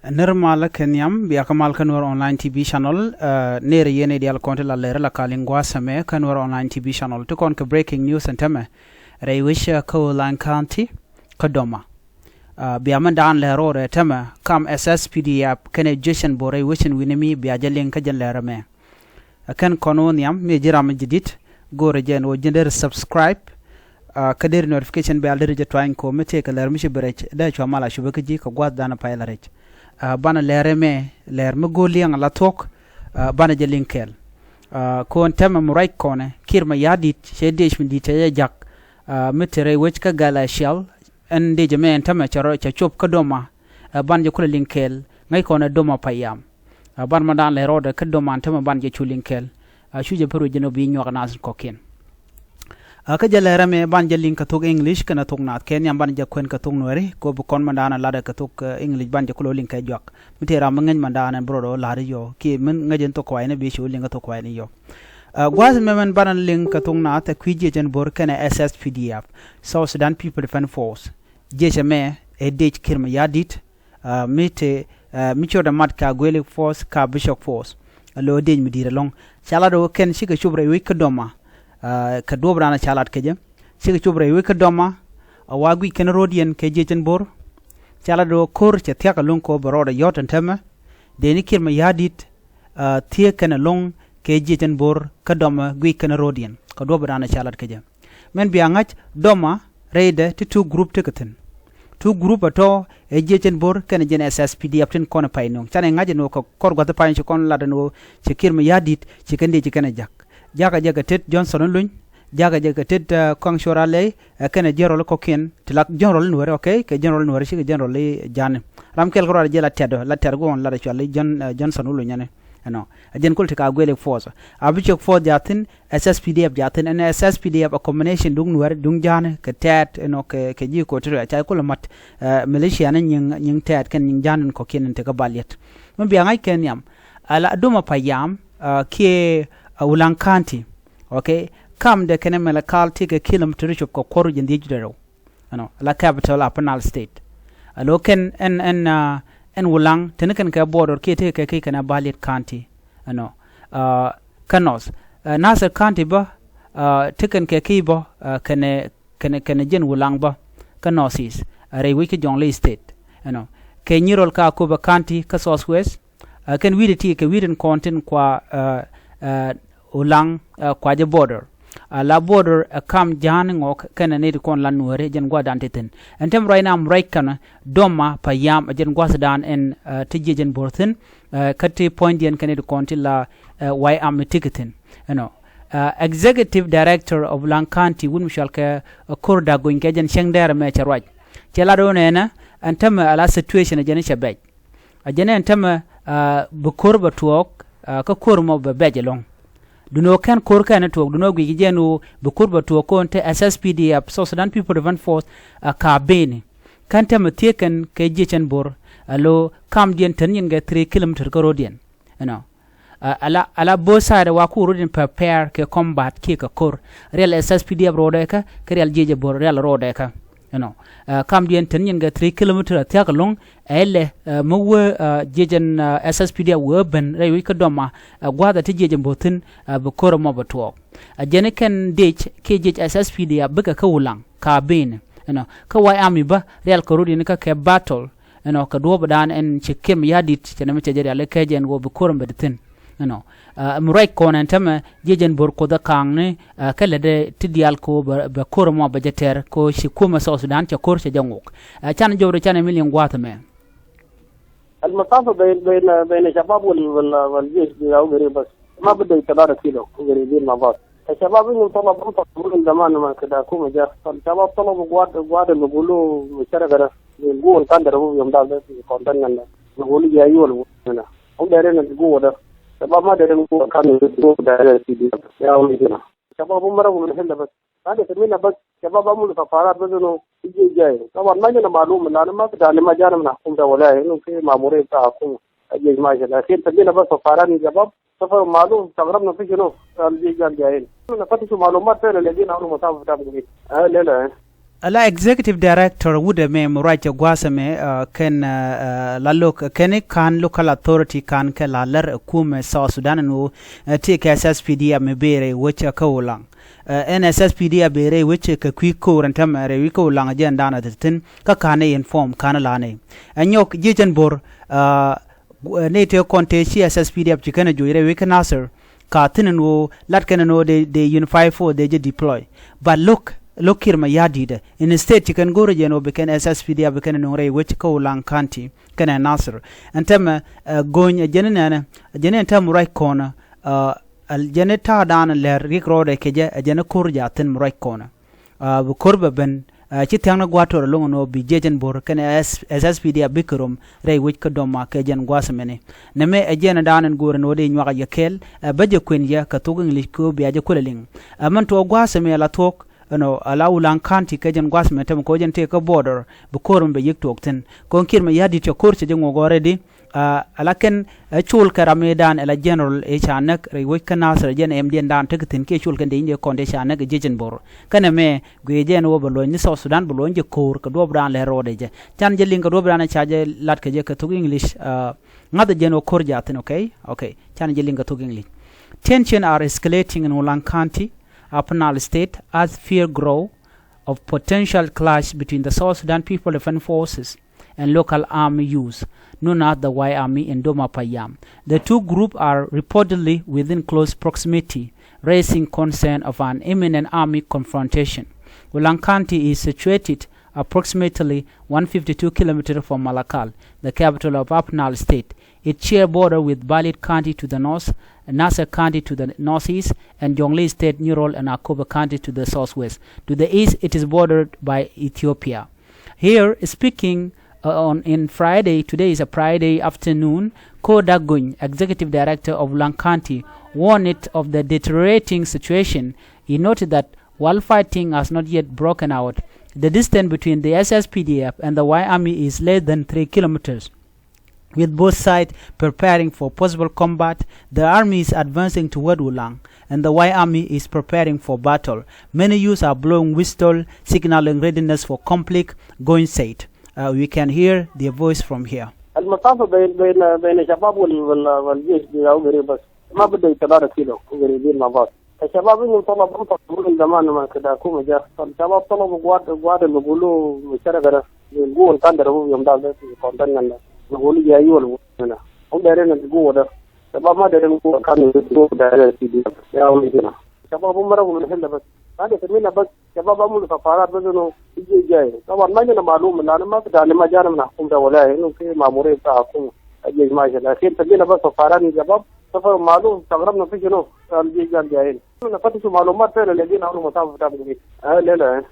Nirmala Kenyam, Biakamal Kanur online TV channel, near Yene Dial Contela Lera Kalingua Same, Kanur online TV channel, to conquer breaking news and teme, Rewisha Ulang County, Kadoma. Biamandan Lero teme, come SSPDF, Kene Jishan Bore, wishing Winemi, Biajaling Kajan Lerame. A Ken Kononiam, Majiram Jidit, go regen or gender subscribe. Kadir notification bell dirige trying ko mete ka lermishi berech da chwamala shubakaji ka gwad dana pailarech bana lereme lerme goliang la tok bana je linkel ko tema murai kone kiir mayardit shedesh min dite jak metere wech ka gala shell en de jame tema charo cha chop ka doma ban je kula linkel ngai kone doma payam ban madan le roda ka doma tema ban je chu linkel shuje peru jeno bi nyok nas kokin ka jalera me ban jalin ka tok english kana thoknath kenya ban ja kwen ka tok Nuer ko bu kon mandana lada ka tok english ban ja kulo lin ka jok mitera mangen mandana brodo lari yo ki men ngajen to kwayne be shu lin ka to kwayne yo gwaz memen ban lin ka thoknath kwije jen bor kana SSPDF South Sudan People Defense Force jeshame edech kiir mayardit mite micho da mat ka gwele force ka bishop force lo dej midira long chala do ken shika shubre wi ka doma ka dobrana chalat keje sigi chubre wi ka doma awagui ken rodien ke jejen bor chala do kor che tiaka lung ko boroda yotan tema de ni kiir mayardit tie ken long ke jejen bor ka doma gui ken rodien ka dobrana chalat keje men bi angach doma reide ti two group tekaten two group ato e jejen bor ken jen SSPDF tin kona painong chane ngaje no ko kor gota pain ci kon lada no ci kiir mayardit ci kende ci ken jak jaga tet Johnson luñ jaga tet kongshora lay kene general kokin tilak general Nuer okay ke general Nuer shi general li jan ram kel ko jela tedo la ter go on la chali Johnson luñ ne no ajen kul tika gwele force abichok force jatin SSPDF jatin en SSPDF a combination dung Nuer dung jan ke tet no ke ji ko tire cha kul mat militia ne nying tet ken nying jan ko ken te ka balet mo bi ngai ken yam ala duma payam ke ulang county okay kam de kene mela kalti ke kilometer chop ko koru jindi jidero ano la capital apnal state alo ken en ulang tenken ka border ke te ke kana balit county ano kanos nasir county ba teken ke kibo kene jen ulang ba kanosis are wiki jongle state ano ke nyirol ka ko ba county ka southwest ken widiti ke widin content kwa ulang kwaje border la border kam jan ngok kana ne kon lan Nuer jen gwa dan teten entem right now right kana doma payam jen gwa dan en tije jen borthen kati point yen kana de kon la why am ticketing executive director of Ulang County wun mishal ka korda go jen shengder me charwaj chela do nena entem ala situation jen chabaj jen entem bukur batuok ka kormo be bejelong duno kan kor kan to duno gi jenu be kurba to ko te SSPDF South Sudan People Defense Force ka bene kan te metiken ke jechen bor alo kam dien tan yin ga 3 km ko rodien ala bo side wa ku rodien prepare ke combat ke ka kor real SSPDF rode ka ke real jeje bor real rode ka kam dien tan yin ga 3 km ta ka long ele mo jejen SSPDF wo ben rewi ka doma gwada ti jejen botin be koro mo bato jene ken dech ke jej SSPDF be ka ulang ka ben ka wai ami ba real korodi ne ka ke battle ka do badan en chikem yadit chene meche jere ale kejen go be koro betin murai konen tama jejen bor ko da kangne kala de tidial ko be koro mo bajeter ko shi kuma South Sudan cha kor cha jangok chan jowre chan million gwata me المسافة بين شباب والجيش أو قريب بس ما بده يتدارك كيلو قريبين مع بعض. الشباب إنه طلبوا من زمان ما كده كومة جاء الشباب طلبوا قواد اللي بيقولوا مشاركة بيقولوا كان ده هو يوم ده كونتين عندنا بيقولوا جايول هنا هم دايرين القوة ده شباب ما دايرين القوة كانوا يقولوا دايرين السيدي يا ولدنا شباب هم مروا من هنا بس هذا ترمينا بس شباب عملوا سفارات بس إنه يجي جاي طبعا ما جينا معلومة لأن ما كده ما جانا من حكومة ولا إنه في مأمورين بتاع حكومة أجي ما جانا لكن تجينا بس سفارات شباب سفر معلوم استغربنا في شنو الجيش قال جايين نفتشوا معلومات فعلا لقينا أول مسافة بتاع بقيت لا la executive director wude mem right gwasame ken la ken kan local authority kan ke la ler kuumɛ South Sudan no take SSPDF me bere wecɛ ka ulang SSPDF bere wecɛ ka kwiko rantamare wiko ulang agenda na tin ka kane inform kana lane anyok jijen bor ne te konte ci SSPDF jikana joire wika nasser ka tinen wo lat kana no de unify for de deploy but look here mayardit in the state you can go region beken SSPDF beken Nuer which ko ulang county kana nasser antama gonya jenen tam right corner al janeta dan ler rikrode keje jene kurja ten right corner bu kurba ben ci tangna gwator longo no bi jejen bor kana SSPDF bikrum rey which ko doma ke jen gwasamene neme ajena danen gore no de nywaga yakel baje kwenja ka to English ko bi aje kuleling man to gwasame la tok no ala ulang county kejen gwasme tem ko jen te ka border bu korum be yek tokten kon kirma yadi to korche je ngogore di alaken chul karame dan ala general e chanak re wek kana sar jen md dan tekten ke chul kende inde konde chanak jejen bor kana me gwe jen wo bolo ni South Sudan bolo nje kor ka do bran le rode je chan je linga do bran chaje lat ke je ka to English ngada jen o korja ten okay chan je linga to English tension are escalating in Ulang County Upper State as fear grow of potential clash between the South Sudan People Defense Forces and local army use, known as the Y Army and Doma Payam. The two groups are reportedly within close proximity, raising concern of an imminent army confrontation. Ulang County is situated approximately 152 kilometers from Malakal, the capital of Upper State. It shares border with Balit County to the north, Nasser County to the northeast, and Jonglei State, Nuer, and Akoba County to the southwest. To the east, it is bordered by Ethiopia. Here, speaking in Friday, today is a Friday afternoon, Ko Dagun, Executive Director of Ulang County, warned it of the deteriorating situation. He noted that while fighting has not yet broken out, the distance between the SSPDF and the Y Army is less than 3 kilometers. With both sides preparing for possible combat, the army is advancing toward Ulang, and the Y Army is preparing for battle. Many youths are blowing whistle, signaling readiness for conflict, going said. We can hear their voice from here. المسافة بين الشباب والجيش بيقولوا بس ما بده يتدارك كيلو قريبين مع بعض. الشباب إنهم طلبوا من زمان ما كده كومة جاء. الشباب طلبوا قواد اللي بيقولوا مشاركة بيقولوا كان دربوا يوم ده كونتين نقول جاي ولا هنا هم دايرين الجو ده شباب ما دايرين الجو كانوا يدرسوا دايرين سيدي يا ولدنا شباب هم مروا من الحلة بس هذا كمينا بس شباب عملوا سفارات بس إنه يجي جاي طبعا ما جينا معلوم إن أنا ما بدي ما جانا من حكومة ولا إنه في مأمورين بتاع حكومة أجي ما جانا لكن تجينا بس سفارات شباب سفر معلوم استغربنا في شنو الجيش جايين نفتشوا معلومات فين اللي جينا أول مسافة بتاع بنجي لا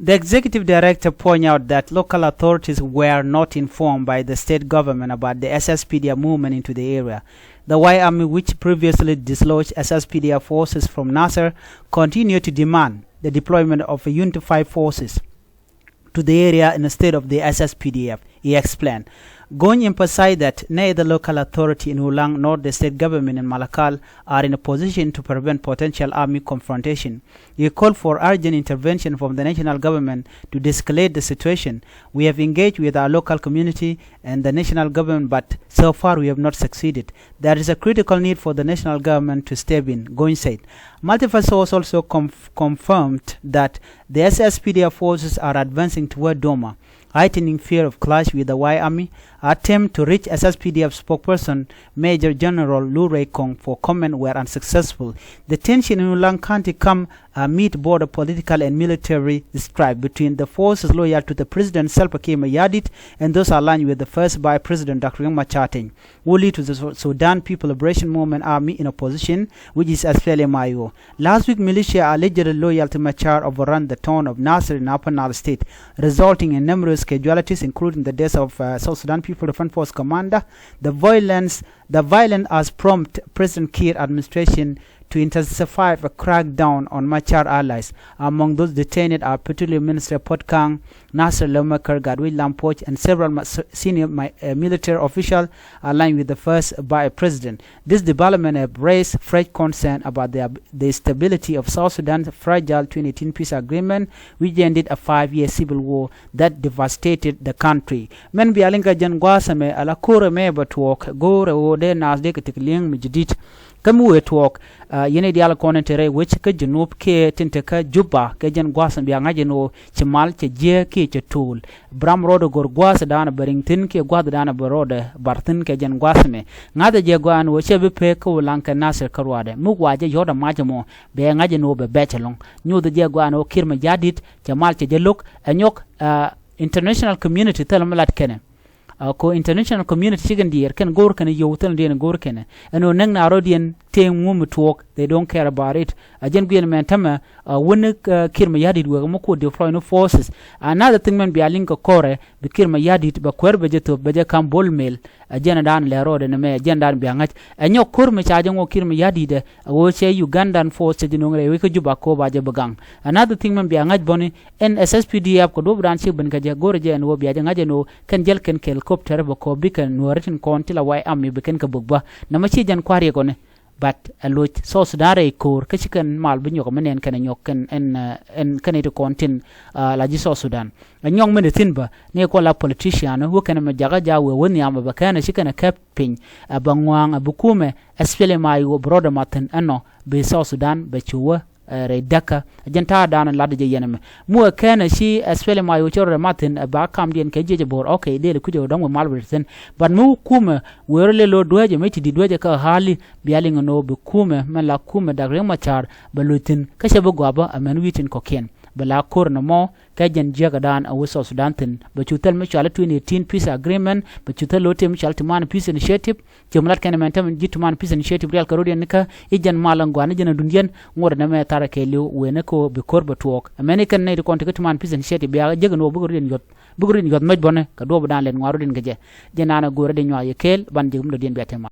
The executive director pointed out that local authorities were not informed by the state government about the SSPDF movement into the area. The Y Army, which previously dislodged SSPDF forces from Nasser, continued to demand the deployment of unified forces to the area instead of the SSPDF, he explained. Going emphasized that neither local authority in Ulang nor the state government in Malakal are in a position to prevent potential army confrontation. He called for urgent intervention from the national government to de-escalate the situation. We have engaged with our local community and the national government, but so far we have not succeeded. There is a critical need for the national government to step in, Going said. Multiple sources also confirmed that the SSPDF forces are advancing toward Doma, heightening fear of clash with the Y Army. Attempt to reach SSPDF spokesperson Major General Lu Kong for comment were unsuccessful. The tension in Ulang County come amid border political and military strife between the forces loyal to the President Salva Kiir Mayardit and those aligned with the first Vice President Dr. Machar, who lead to the Sudan People Liberation Movement Army in opposition, which is SPLMIO. Last week, militia allegedly loyal to Machar overran the town of Nasser in Upper Nile State, resulting in numerous casualties, including the deaths of South Sudan People Defense Force commander. The violence The violence has prompted President Kiir administration to intensify a crackdown on Machar allies. Among those detained are Petroleum Minister Potkang, Nasser Lemakar, Gadwi Lampoch, and several senior military officials aligned with the first by president. This development has raised fresh concern about the stability of South Sudan's fragile 2018 peace agreement, which ended a 5-year civil war that devastated the country. Men bialinga jangwasame ala kore me batwok gore ode nasde ketikling mijdit kamu wetwok yene diala konentere which ka junub ke tinteka juba ke jan gwasan biya ngajeno chimal che je ke che tool bram rodo gor gwas dana baringtin ke gwad dana barode bartin ke jan gwasme ngada je gwan wo che be pe ko lanka nasir karwade mu waje yoda majamo be ngajeno be bechelong nyudo je gwan o kirma jadit jamal che jeluk anyok international community telamalat kene ko international community chigen dier ken gor ken yowtel den gor ken eno nang na rodien tem mum talk they don't care about it ajen gwen men tama won kirma yadid wo mo ko deploy no forces another thing men bi alin ko kore bi kirma yadid ba kwer be jeto be je kam bol mel ajen dan le rode ne me ajen dan bi angach enyo kurma chaje ngo kirma yadide wo che ugandan force de no ngre we ko juba ko ba je bagang another thing men bi angach boni en SSPDF ko do bran chi ben ka je gor je en wo bi ajen ngaje no ken jel ken helicopter ba ko bi ken noretin kontila way ammi be ken ka bugba na ma chi jan kwari ko ne but a lot so sudare kor ka chicken mal bi nyoko menen kan nyok en kan ito kontin la ji so Sudan nyong men tin ba ne ko la politician wo kan ma jaga jawe woni am ba kan chicken kapin abangwang abukume espele mai wo broda maten ano be so Sudan be chuwa redaka janta dan ladde je yeneme mu kana shi espele mai wo chore maten ba kam dien ke je bor okay de ku jo dong malberten but mu kuma werle lo doje meti di doje ka hali bialinga no be kuma mala kuma dagre machar balutin ka shebe goba amen witin koken bala korna mo ka jen jaga dan a wuso Sudantin ba chutel me chala 2018 peace agreement ba chutel lo tem chalti man peace initiative jumlat kana men tam jitman peace initiative real karodian nika ijan malango an jena dundian ngor na me tara ke liu wene ko be korba tuok american ne ko konti man peace initiative ya jaga no bugurin yot maj bonne ka do dan len ngaro din gaje jenana gore de nyaa yekel ban jegum do den betema